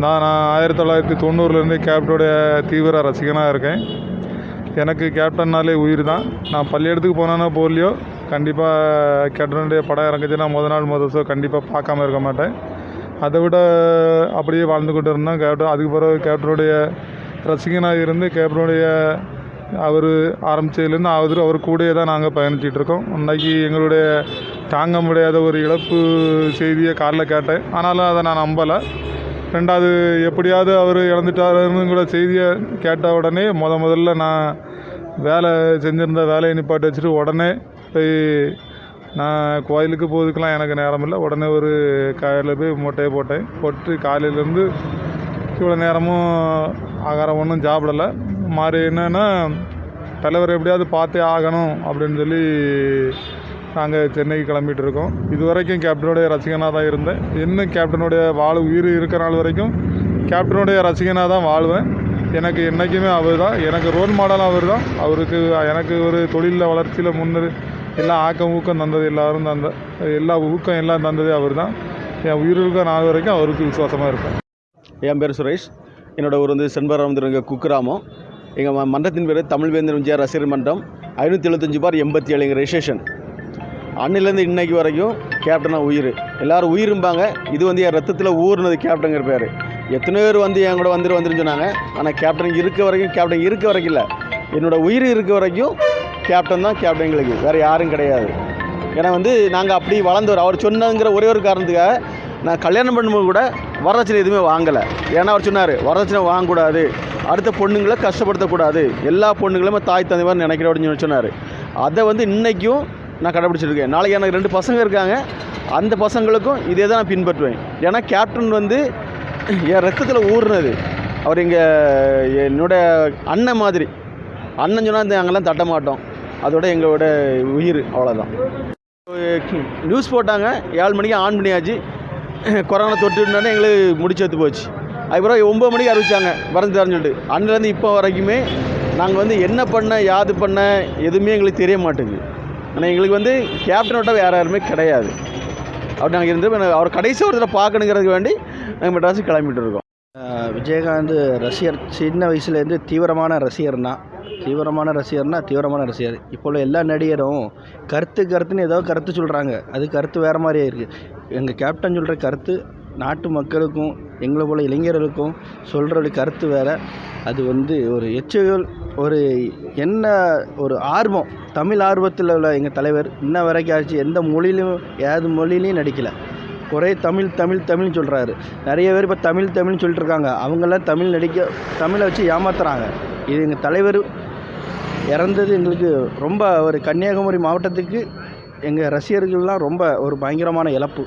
நான் 1990லேருந்து கேப்டனுடைய தீவிர ரசிகனாக இருக்கேன். எனக்கு கேப்டன்னாலே உயிர் தான். நான் பள்ளியிடத்துக்கு போனானோ போகலையோ கண்டிப்பாக கேப்டனுடைய படம் இறங்குச்சுன்னா நாள் முதல் ஷோ கண்டிப்பாக பார்க்காம இருக்க மாட்டேன். அதை விட அப்படியே வாழ்ந்து கொண்டு இருந்தோம். கேப்டன் அதுக்கு பிறகு கேப்டனுடைய ரசிகனாக இருந்து கேப்டனுடைய அவர் ஆரம்பித்ததுலேருந்து அவர் கூடயே தான் நாங்கள் பயணிச்சிட்ருக்கோம். இன்றைக்கி எங்களுடைய தாங்க முடியாத ஒரு இழப்பு செய்தியை காலைல கேட்டேன். ஆனாலும் அதை நான் நம்பலை. ரெண்டாவது எப்படியாவது அவர் இழந்துட்டாருன்னு கூட செய்தியை கேட்ட உடனே முதல்ல நான் வேலை செஞ்சுருந்த வேலையை நிப்பாட்டி வச்சுட்டு உடனே போய் நான் கோயிலுக்கு போகிறதுக்கெலாம் எனக்கு நேரம் இல்லை. உடனே ஒரு காலையில் போய் மூட்டையை போட்டு காலையிலேருந்து இவ்வளோ நேரமும் ஆகாரம் ஒன்றும் சாப்பிடலை. மாறி என்னென்னா தலைவர் எப்படியாவது பார்த்தே ஆகணும் அப்படின்னு சொல்லி நாங்கள் சென்னைக்கு கிளம்பிட்டு இருக்கோம். இது வரைக்கும் கேப்டனுடைய ரசிகனாக தான் இருந்தேன். இன்னும் கேப்டனுடைய உயிர் இருக்கிற நாள் வரைக்கும் கேப்டனுடைய ரசிகனாக தான் வாழ்வேன். எனக்கு என்றைக்குமே அவர் தான் எனக்கு ரோல் மாடலும் அவர் தான். அவருக்கு எனக்கு ஒரு தொழிலில் வளர்ச்சியில் எல்லாம் ஊக்கம் தந்தது எல்லா ஊக்கம் எல்லாம் தந்ததே அவர் தான். என் உயிர் இருக்கிற நாள் வரைக்கும் அவருக்கு விசுவாசமாக இருப்பேன். என் பேர் சுரேஷ். என்னோடய ஊர் குக்கிராமம். குக்கிராமம். எங்கள் மன்றத்தின் பேர் தமிழ் வேந்தர் எம்ஜிஆர் ரசிகர் மன்றம். 575/87 எங்கள் ரெஜிஸ்ட்ரேஷன். அன்னிலேருந்து இன்னைக்கு வரைக்கும் கேப்டனாக உயிர். எல்லோரும் உயிரும்பாங்க. இது என் ரத்தத்தில் ஊர்னது கேப்டனுங்கிற பேர். எத்தனை பேர் என் கூட வந்துருன்னு சொன்னாங்க. ஆனால் கேப்டன் இருக்க வரைக்கும் இல்லை, என்னோடய உயிர் இருக்க வரைக்கும் கேப்டன் தான் கேப்டன். எங்களுக்கு வேறு யாரும் கிடையாது. ஏன்னா நாங்கள் அப்படி வளர்ந்தவர். அவர் சொன்னங்கிற ஒரே ஒரு காரணத்துக்காக நான் கல்யாணம் பண்ணும்போது கூட வரதட்சணை எதுவுமே வாங்கலை. ஏன்னா அவர் சொன்னார், வரதட்சணை வாங்கக்கூடாது, அடுத்த பொண்ணுங்களை கஷ்டப்படுத்தக்கூடாது, எல்லா பொண்ணுங்களுமே தாய் தந்தை மாதிரி நினைக்கிறேன் அப்படின்னு சொன்னார். அதை இன்றைக்கும் நான் கடைப்பிடிச்சிருக்கேன். நாளைக்கு எனக்கு 2 பசங்க இருக்காங்க. அந்த பசங்களுக்கும் இதே தான் நான் பின்பற்றுவேன். ஏன்னா கேப்டன் என் ரத்தத்தில் ஊறுனது. அவர் என்னோடய அண்ணன் மாதிரி. அண்ணன் சொன்னால் நாங்கள்லாம் தட்ட மாட்டோம். அதோட எங்களோட உயிர். அவ்வளோதான். நியூஸ் போட்டாங்க, 7 மணிக்கு ஆன் பண்ணியாச்சு. கொரோனா தொட்டுனாலே எங்களுக்கு முடிச்சு எடுத்து போச்சு. அதுக்கப்புறம் 9 மணிக்கு அறிவிச்சாங்க வரந்துட்டாருன்னு சொல்லிட்டு. அன்னிலேருந்து இப்போ வரைக்குமே நாங்கள் என்ன பண்ண யாது பண்ண எதுவுமே எங்களுக்கு தெரிய மாட்டேங்குது. ஆனால் எங்களுக்கு கேப்டனோட வேறு யாருமே கிடையாது. அப்படி நாங்கள் இருந்து அவர் கடைசி ஒருத்தர் பார்க்கணுங்கிறதுக்கு வேண்டி நாங்கள் மெட்ராஸுக்கு கிளம்பிட்டு இருக்கோம். விஜயகாந்த் ரசிகர். சின்ன வயசுலேருந்து தீவிரமான ரசிகர்னா இப்போ உள்ள எல்லா நடிகரும் கருத்துன்னு ஏதோ கருத்து சொல்கிறாங்க. அது கருத்து வேறு மாதிரியே இருக்குது. எங்கள் கேப்டன் சொல்கிற கருத்து நாட்டு மக்களுக்கும் எங்களை போல் இளைஞர்களுக்கும் சொல்கிற கருத்து வேறு. அது ஒரு எச்சுகள் ஒரு ஆர்வம், தமிழ் ஆர்வத்தில் உள்ள எங்கள் தலைவர் இன்ன வரைக்கும் ஆச்சு எந்த மொழியிலையும் நடிக்கலை. ஒரே தமிழ்னு சொல்கிறாரு. நிறைய பேர் இப்போ தமிழ்னு சொல்லிட்டு இருக்காங்க. அவங்கெல்லாம் தமிழை வச்சு ஏமாத்துறாங்க. இது எங்கள் தலைவர் இறந்தது எங்களுக்கு ரொம்ப ஒரு கன்னியாகுமரி மாவட்டத்துக்கு எங்கள் ரசிகர்கள்லாம் ரொம்ப ஒரு பயங்கரமான இழப்பு.